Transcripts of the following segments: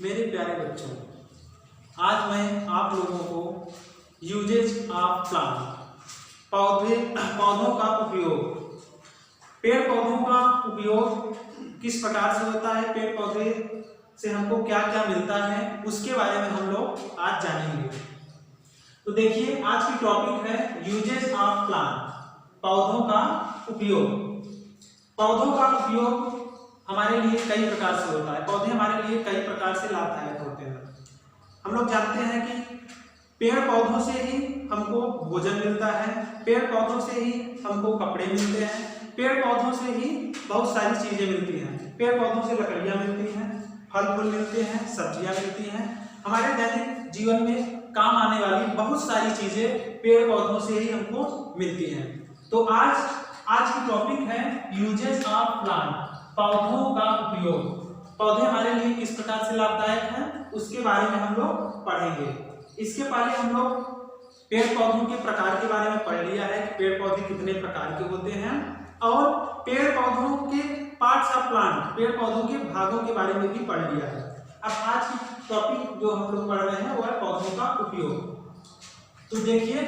मेरे प्यारे बच्चों, आज मैं आप लोगों को यूजेज ऑफ प्लांट पौधों का उपयोग, पेड़ पौधों का उपयोग किस प्रकार से होता है, पेड़ पौधे से हमको क्या क्या मिलता है, उसके बारे में हम लोग आज जानेंगे। तो देखिए, आज की टॉपिक है यूजेज ऑफ प्लांट, पौधों का उपयोग। पौधों का उपयोग हमारे लिए कई प्रकार से होता है। पौधे हमारे लिए कई प्रकार से लाभदायक होते हैं। हम लोग जानते हैं कि पेड़ पौधों से ही हमको भोजन मिलता है, पेड़ पौधों से ही हमको कपड़े मिलते हैं, पेड़ पौधों से ही बहुत सारी चीजें मिलती हैं। पेड़ पौधों से लकड़ियां मिलती हैं, फल फूल मिलते हैं, सब्जियां मिलती हैं। हमारे दैनिक जीवन में काम आने वाली बहुत सारी चीजें पेड़ पौधों से ही हमको मिलती हैं। तो आज की टॉपिक है यूजेस ऑफ प्लांट, पौधों का उपयोग। पौधे हमारे लिए किस प्रकार से लाभदायक हैं, उसके बारे में हम लोग पढ़ेंगे। इसके पहले हम लोग पेड़ पौधों के प्रकार के बारे में पढ़ लिया है कि पेड़ पौधे कितने प्रकार के होते हैं, और पेड़ पौधों के पार्ट्स ऑफ प्लांट, पेड़ पौधों के भागों के बारे में भी पढ़ लिया है। अब आज की टॉपिक जो हम लोग पढ़ रहे हैं वो है पौधों का उपयोग। तो देखिए,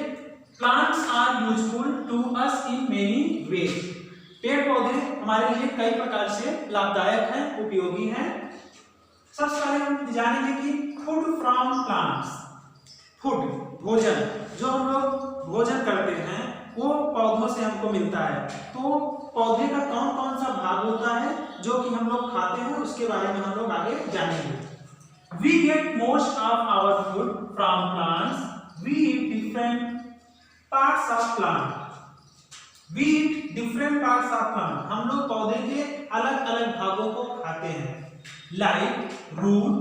plants are useful to us in many ways. पेड़ पौधे हमारे लिए कई प्रकार से लाभदायक हैं, उपयोगी हैं। सबसे पहले हम जानेंगे कि फूड फ्रॉम प्लांट्स, फूड भोजन, जो हम लोग भोजन करते हैं वो पौधों से हमको मिलता है। तो पौधे का कौन कौन सा भाग होता है जो कि हम लोग खाते हैं, उसके बारे में हम लोग आगे जानेंगे। We get most of our food from plants. We eat different parts of plant. We eat different parts of plant. हम लोग पौधे के अलग अलग भागों को खाते हैं, लाइक रूट,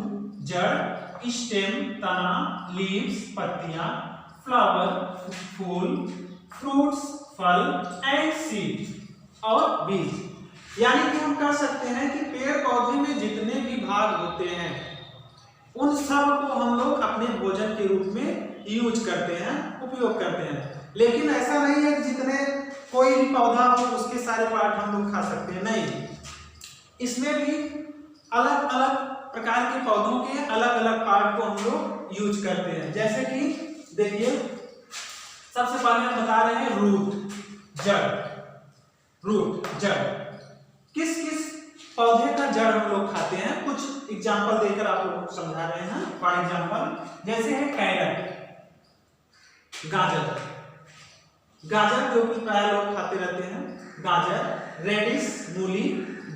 जड़, स्टेम, तना, लीव्स, पत्तियां, फ्लावर, फूल, फ्रूट्स, फल एंड सीड और बीज। यानी कि हम कह सकते हैं कि पेड़ पौधे में जितने भी भाग होते हैं उन सब को हम लोग अपने भोजन के रूप में यूज करते हैं, उपयोग करते हैं। लेकिन ऐसा नहीं है कि जितने कोई भी पौधा हो उसके सारे पार्ट हम लोग खा सकते हैं, नहीं। इसमें भी अलग अलग प्रकार के पौधों के अलग अलग पार्ट को हम लोग यूज करते हैं। जैसे कि देखिए, सबसे पहले हम बता रहे हैं रूट, जड़। रूट, जड़, किस किस पौधे का जड़ हम लोग खाते हैं, कुछ एग्जाम्पल देकर आप लोग समझा रहे हैं। फॉर एग्जाम्पल जैसे है कैरट, गाजर, गाजर जो कि प्राय लोग खाते रहते हैं, गाजर, रेडिश, मूली,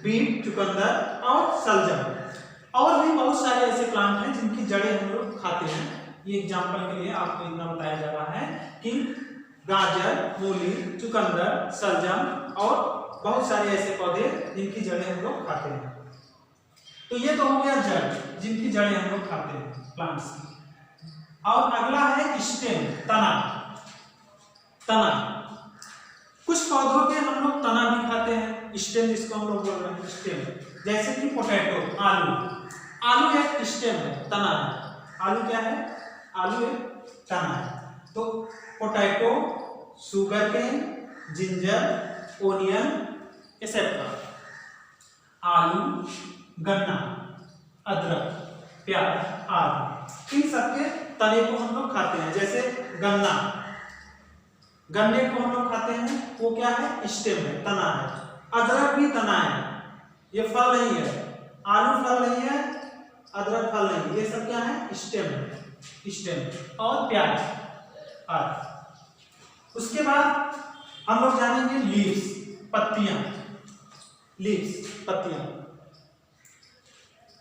बीट, चुकंदर और सलजम। और भी बहुत सारे ऐसे प्लांट हैं जिनकी जड़ें हम लोग खाते हैं। ये एग्जाम्पल के लिए आपको इतना बताया जा रहा है कि गाजर, मूली, चुकंदर, सलजम और बहुत सारे ऐसे पौधे जिनकी जड़ें हम लोग खाते हैं। तो ये तो हो गया जड़, जिनकी जड़ें हम लोग खाते हैं प्लांट्स की। और अगला है स्टेम, तना। तना, कुछ पौधों के हम लोग तना भी खाते हैं, स्टेम जिसको हम लोग बोल रहे हैं स्टेम। जैसे कि पोटैटो, आलू। आलू एक स्टेम है, तना है। आलू क्या है? आलू एक तना है। तो potato, sugar cane, ginger, onion etcetera. आलू, गन्ना, अदरक, प्याज आदि, इन सबके तने को हम लोग खाते हैं। जैसे गन्ना, गन्ने को हम लोग खाते हैं, वो क्या है? स्टेम है, तना है। अदरक भी तना है, ये फल नहीं है। आलू फल नहीं है, अदरक फल नहीं, ये सब क्या है? स्टेम है, स्टेम। और प्याज आदि। उसके बाद हम लोग जानेंगे लीव्स, पत्तियां। लीव्स, पत्तियां।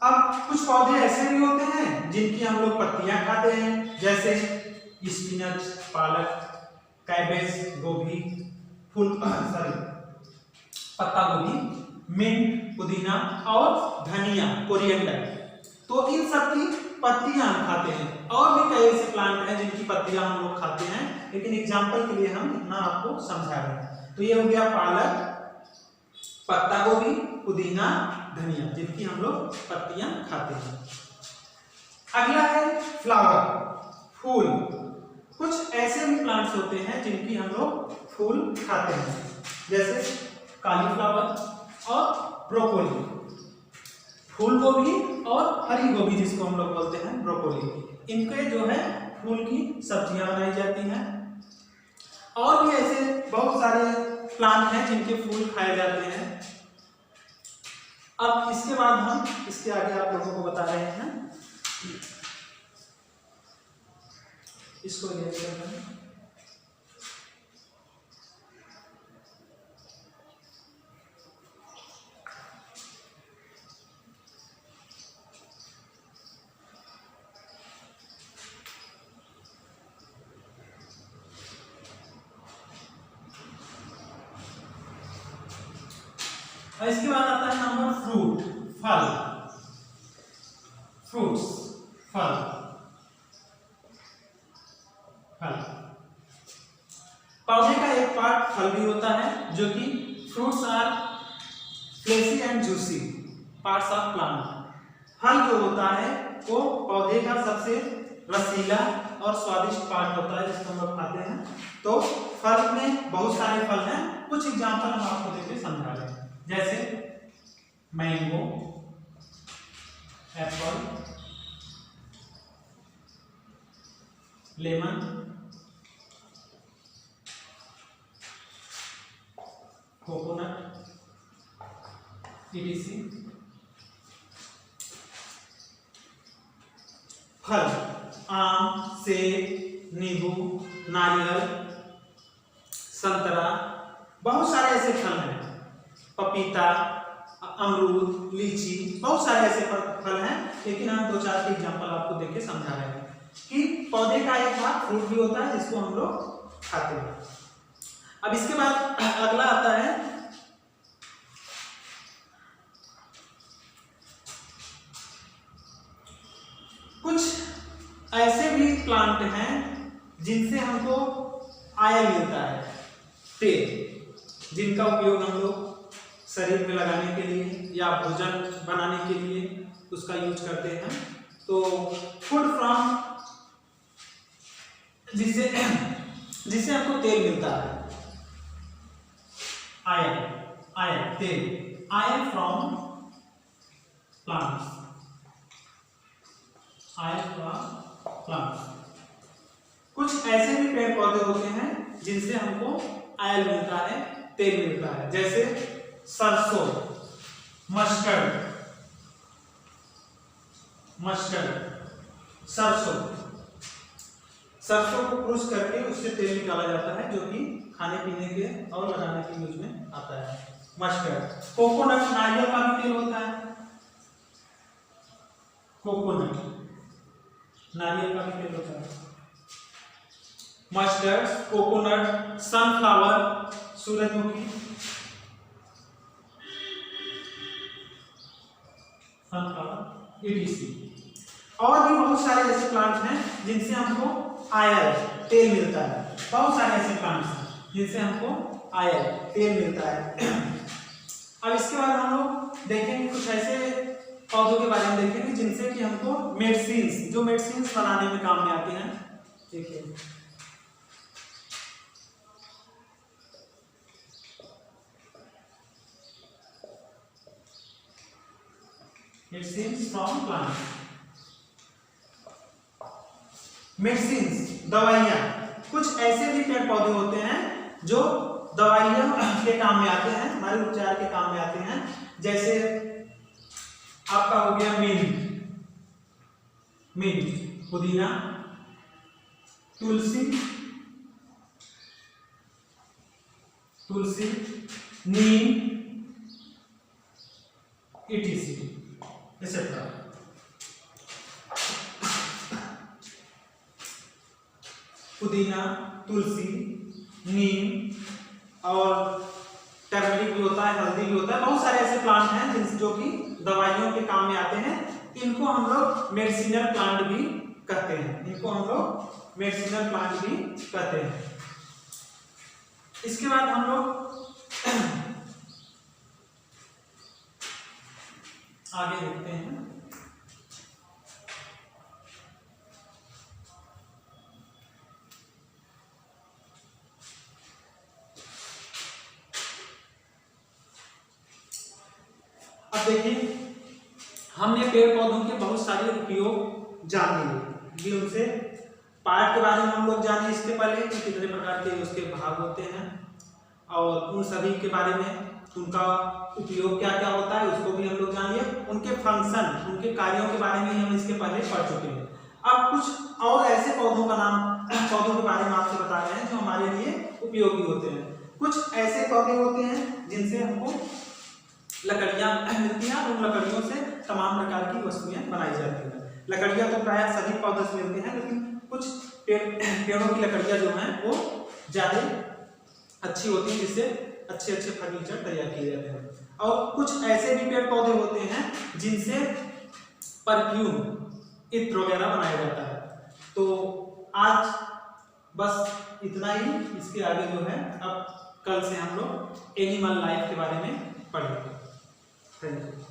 अब कुछ पौधे ऐसे भी होते हैं जिनकी हम लोग पत्तियां खाते हैं, जैसे स्पिनच, पालक, कैबेज, गोभी, पत्ता गोभी, मिंट, पुदीना और धनिया, कोरिएंडर। तो इन सब की पत्तियां हम खाते हैं। और भी कई ऐसे प्लांट हैं जिनकी पत्तियां हम लोग खाते हैं, लेकिन एग्जाम्पल के लिए हम इतना आपको समझा रहे हैं। तो ये हो गया पालक, पत्ता गोभी, पुदीना, धनिया, जिनकी हम लोग पत्तियां खाते हैं। अगला है फ्लावर, फूल। कुछ ऐसे भी प्लांट्स होते हैं जिनकी हम लोग फूल खाते हैं, जैसे कालीफ्लावर और ब्रोकोली। फूल गोभी और हरी गोभी जिसको हम लोग बोलते हैं ब्रोकोली, इनके जो है फूल की सब्जियां बनाई जाती हैं। और भी ऐसे बहुत सारे प्लांट हैं जिनके फूल खाए जाते हैं। अब इसके बाद हम इसके आगे आप लोगों को बता रहे हैं, इसको ये कर रहे हैं। और इसके बाद आता है नंबर फ्रूट, फल, फ्रूट्स, फल, फल। पौधे का एक पार्ट फल भी होता है, जो कि fruits are fleshy and juicy parts of plant. फल जो होता है वो पौधे का सबसे रसीला और स्वादिष्ट पार्ट होता है जिसको हम लोग खाते हैं। तो फल में बहुत सारे फल हैं, कुछ एग्जांपल हम आपको देके समझा रहे हैं, जैसे mango, Apple, lemon, coconut, etc। फल आम, सेब, नींबू, नारियल, संतरा, बहुत सारे ऐसे फल हैं, पपीता, अमरूद, लीची, बहुत सारे ऐसे फल हैं। लेकिन हम दो चार के एग्जांपल आपको देके समझा रहे हैं कि पौधे का एक भाग फ्रूट भी होता है जिसको हम लोग खाते हैं। अब इसके बाद अगला आता है कुछ ऐसे भी प्लांट हैं जिनसे हमको आयल मिलता है, तेल, जिनका उपयोग हम लोग शरीर में लगाने के लिए या भोजन बनाने के लिए उसका यूज करते हैं। तो फूड फ्रॉम, जिससे हमको तेल मिलता है, आयल, आयल, तेल, oil from plants, oil from plants. कुछ ऐसे भी पेड़ पौधे होते हैं जिनसे हमको आयल मिलता है, तेल मिलता है, जैसे सरसों, मस्टर्ड, सरसों, सरसों को क्रश करके उससे तेल निकाला जाता है जो कि खाने पीने के और लगाने के यूज में आता है, मस्टर्ड। कोकोनट, नारियल का भी तेल होता है, कोकोनट, नारियल का भी तेल होता है, मस्टर्ड, कोकोनट, सनफ्लावर, सूरजमुखी, सनफ्लावर, etc। और भी बहुत सारे ऐसे प्लांट हैं जिनसे हमको आयल, तेल मिलता है। बहुत सारे ऐसे प्लांट्स हैं जिनसे हमको आयल, तेल मिलता है। अब इसके बाद हम लोग देखेंगे कुछ ऐसे पौधों के बारे में देखेंगे जिनसे कि हमको मेडिसिन्स, जो मेडिसिन्स बनाने में काम में आते हैं। देखिए मेडिसिन्स फ्रॉम प्लांट, मेडिसिन्स, दवाइयाँ। कुछ ऐसे भी पेड़ पौधे होते हैं जो दवाइयाँ के काम में आते हैं, हमारे उपचार के काम में आते हैं। जैसे आपका हो गया मिंट, पुदीना, तुलसी, नीम, etc, etc। पुदीना, तुलसी, नीम और टर्मरिक भी होता है, हल्दी भी होता है। बहुत सारे ऐसे प्लांट हैं जिन जो कि दवाइयों के काम में आते हैं। इनको हम लोग मेडिसिनल प्लांट भी कहते हैं, इनको हम लोग मेडिसिनल प्लांट भी कहते हैं। इसके बाद हम लोग आगे देखते हैं। अब देखिए हमने पेड़ पौधों के बहुत सारे उपयोग जान लिए, ये उनसे पार्ट के बारे में हम लोग जाने इसके पहले कि कितने प्रकार के उसके भाग होते हैं और उन सभी के बारे में उनका उपयोग क्या क्या होता है उसको भी हम लोग जान लिए। उनके फंक्शन, उनके कार्यों के बारे में हम इसके पहले पढ़ चुके हैं। अब कुछ और ऐसे पौधों का नाम, पौधों के बारे में आपसे बता रहे हैं जो हमारे लिए उपयोगी होते हैं। कुछ ऐसे पौधे होते हैं जिनसे हमको लकड़ियां मिलती हैं और उन लकड़ियों से तमाम प्रकार की वस्तुएं बनाई जाती हैं। लकड़ियां तो प्राय सभी पौधों से मिलती हैं, लेकिन कुछ पेड़ों की लकड़ियां जो हैं वो ज़्यादा अच्छी होती हैं, जिससे अच्छे अच्छे फर्नीचर तैयार किए जाते हैं। और कुछ ऐसे भी पेड़ पौधे होते हैं जिनसे परफ्यूम, इत्र वगैरह बनाया जाता है। तो आज बस इतना ही, इसके आगे जो है अब कल से हम लोग एनिमल लाइफ के बारे में पढ़ेंगे। Thank you.